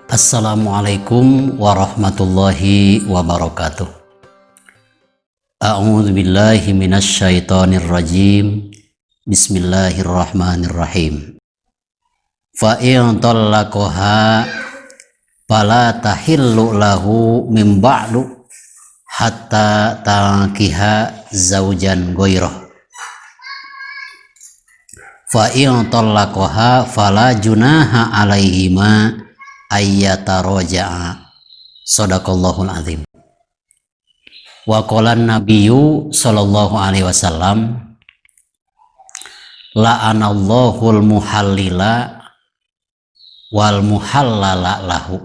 Assalamualaikum warahmatullahi wabarakatuh. A'udzu billahi minasyaitonir rajim. Bismillahirrahmanirrahim. Fa in talaqaha fala tahillu lahu min ba'du hatta tankiha zaujan ghairah. Fa in talaqaha fala junaha alaihima ayyata roja'a. Sadaqallahul azim. Wa qala nabiyyu sallallahu alaihi wasallam la'anallahul muhallila wal muhallala lahu.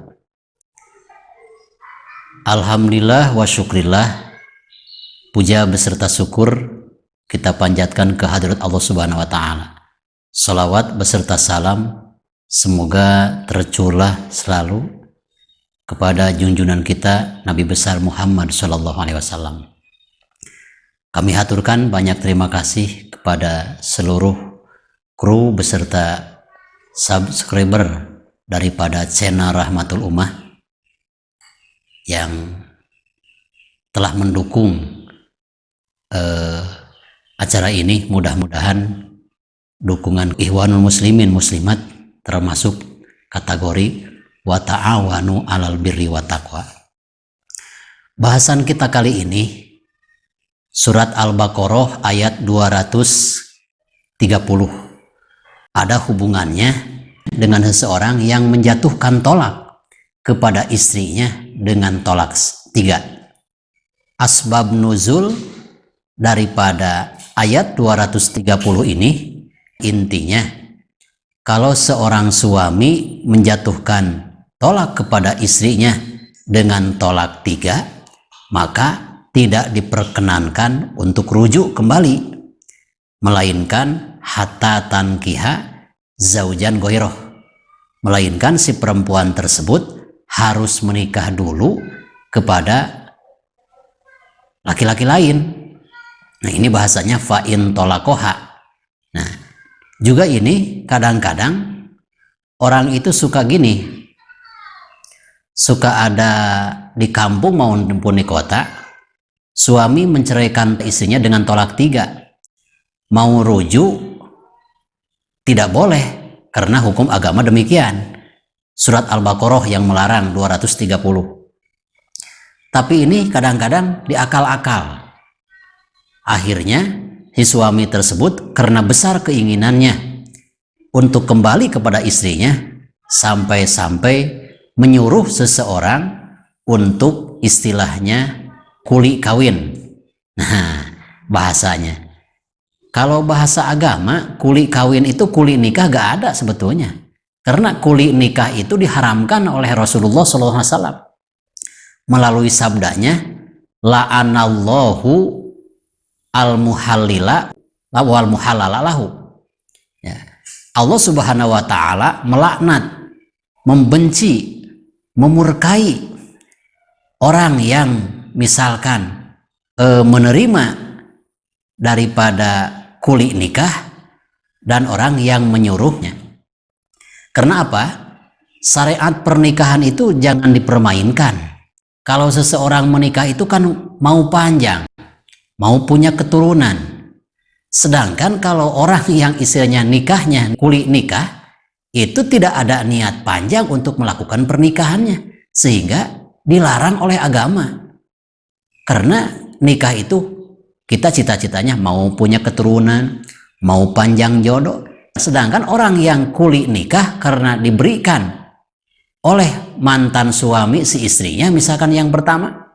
Alhamdulillah wa syukrillah, puja beserta syukur kita panjatkan ke hadirat Allah Subhanahu wa taala. Salawat beserta salam semoga tercurah selalu kepada junjungan kita Nabi besar Muhammad Sallallahu Alaihi Wasallam. Kami haturkan banyak terima kasih kepada seluruh kru beserta subscriber daripada channel Rahmatul Ummah yang telah mendukung acara ini. Mudah-mudahan dukungan Ikhwanul Muslimin Muslimat termasuk kategori wa ta'awanu 'alal birri wa taqwa. Bahasan kita kali ini surat Al-Baqarah ayat 230. Ada hubungannya dengan seseorang yang menjatuhkan tolak kepada istrinya dengan tolak 3. Asbab nuzul daripada ayat 230 ini intinya, kalau seorang suami menjatuhkan tolak kepada istrinya dengan tolak 3, maka tidak diperkenankan untuk rujuk kembali, melainkan hatta tankiha zaujan ghairah, melainkan si perempuan tersebut harus menikah dulu kepada laki-laki lain. Nah, ini bahasanya fa'in tolakoha. Nah, juga ini kadang-kadang orang itu suka gini, suka ada di kampung maupun di kota, suami menceraikan istrinya dengan tolak 3, mau rujuk tidak boleh karena hukum agama demikian. Surat Al-Baqarah yang melarang 230. Tapi ini kadang-kadang diakal-akal. Akhirnya si suami tersebut karena besar keinginannya untuk kembali kepada istrinya, sampai-sampai menyuruh seseorang untuk istilahnya kuli kawin. Nah, bahasanya. Kalau bahasa agama, kuli kawin itu kuli nikah gak ada sebetulnya. Karena kuli nikah itu diharamkan oleh Rasulullah SAW melalui sabdanya, la'anallahu al-muhallila wal muhallala lahu. Ya. Allah Subhanahu wa taala melaknat, membenci, memurkai orang yang misalkan menerima daripada kuli nikah dan orang yang menyuruhnya. Karena apa? Syariat pernikahan itu jangan dipermainkan. Kalau seseorang menikah itu kan mau panjang, mau punya keturunan. Sedangkan kalau orang yang istilahnya nikahnya kuli nikah, itu tidak ada niat panjang untuk melakukan pernikahannya, sehingga dilarang oleh agama. Karena nikah itu kita cita-citanya mau punya keturunan, mau panjang jodoh. Sedangkan orang yang kuli nikah karena diberikan oleh mantan suami si istrinya, misalkan yang pertama,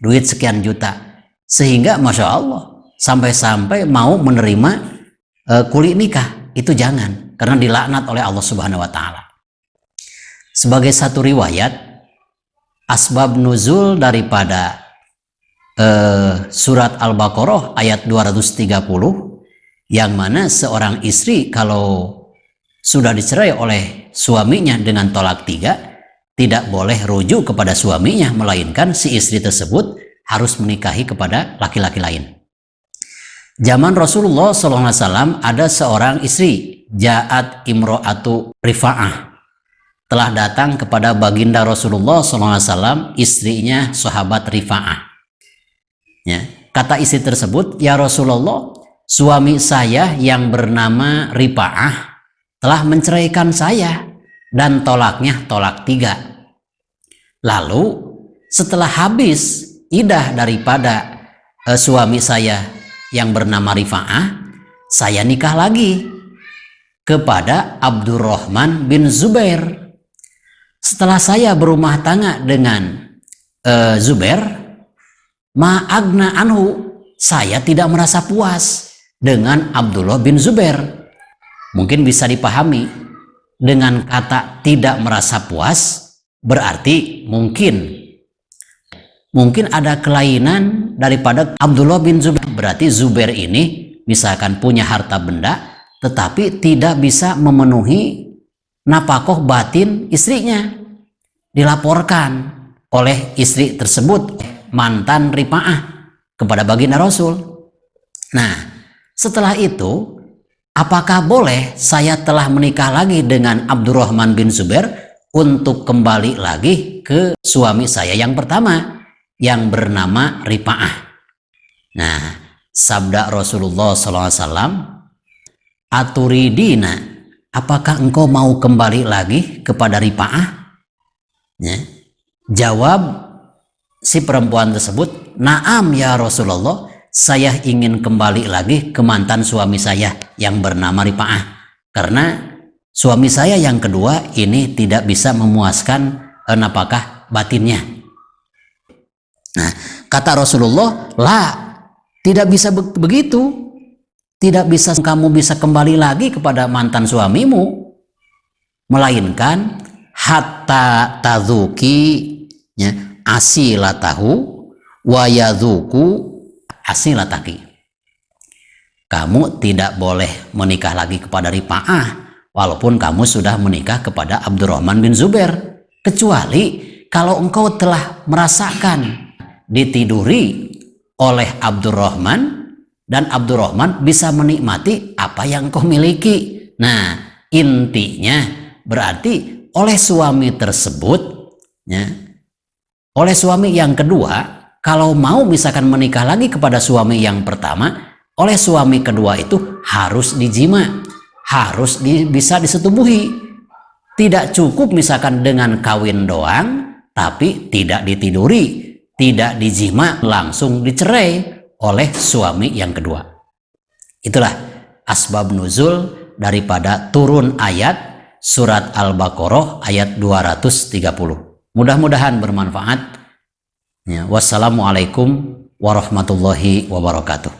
duit sekian juta, sehingga Masya Allah sampai-sampai mau menerima kuli nikah, itu jangan, karena dilaknat oleh Allah Subhanahu wa taala. Sebagai satu riwayat, asbab nuzul daripada surat Al-Baqarah ayat 230, yang mana seorang istri kalau sudah dicerai oleh suaminya dengan tolak 3, tidak boleh rujuk kepada suaminya, melainkan si istri tersebut harus menikahi kepada laki-laki lain. Zaman Rasulullah SAW ada seorang istri, Ja'at Imro'atu Rifa'ah. telah datang kepada baginda Rasulullah SAW, istrinya sahabat Rifa'ah. Ya, kata istri tersebut, "Ya Rasulullah, suami saya yang bernama Rifa'ah telah menceraikan saya dan tolaknya tolak 3. Lalu setelah habis iddah daripada suami saya yang bernama Rifa'ah, saya nikah lagi kepada Abdurrahman bin Zubair. Setelah saya berumah tangga dengan Zubair, ma'agna anhu, saya tidak merasa puas dengan Abdullah bin Zubair." Mungkin bisa dipahami dengan kata tidak merasa puas, berarti mungkin ada kelainan daripada Abdullah bin Zubair. Berarti Zubair ini misalkan punya harta benda, tetapi tidak bisa memenuhi nafkah batin istrinya. Dilaporkan oleh istri tersebut, mantan Rifa'ah, kepada baginda Rasul. Nah, setelah itu, apakah boleh saya telah menikah lagi dengan Abdurrahman bin Zubair untuk kembali lagi ke suami saya yang pertama yang bernama Rifa'ah? Nah, sabda Rasulullah SAW, "Aturidina, apakah engkau mau kembali lagi kepada Rifa'ah?" Ya. Jawab si perempuan tersebut, "Naam ya Rasulullah, saya ingin kembali lagi ke mantan suami saya yang bernama Rifa'ah, karena suami saya yang kedua ini tidak bisa memuaskan nafkah batinnya." Nah, kata Rasulullah, "La, tidak bisa begitu. Tidak bisa kamu bisa kembali lagi kepada mantan suamimu, melainkan hatta tadzuki ya asilatahu wa yadzuku asilataki." Kamu tidak boleh menikah lagi kepada Rifa'ah walaupun kamu sudah menikah kepada Abdurrahman bin Zubair, kecuali kalau engkau telah merasakan ditiduri oleh Abdurrahman dan Abdurrahman bisa menikmati apa yang kau miliki. Nah, intinya berarti oleh suami tersebut ya, oleh suami yang kedua, kalau mau misalkan menikah lagi kepada suami yang pertama, oleh suami kedua itu harus dijima, harus bisa disetubuhi. Tidak cukup misalkan dengan kawin doang tapi tidak ditiduri, tidak dijima, langsung dicerai oleh suami yang kedua. Itulah asbab nuzul daripada turun ayat surat Al-Baqarah ayat 230. Mudah-mudahan bermanfaat. Ya, wassalamualaikum warahmatullahi wabarakatuh.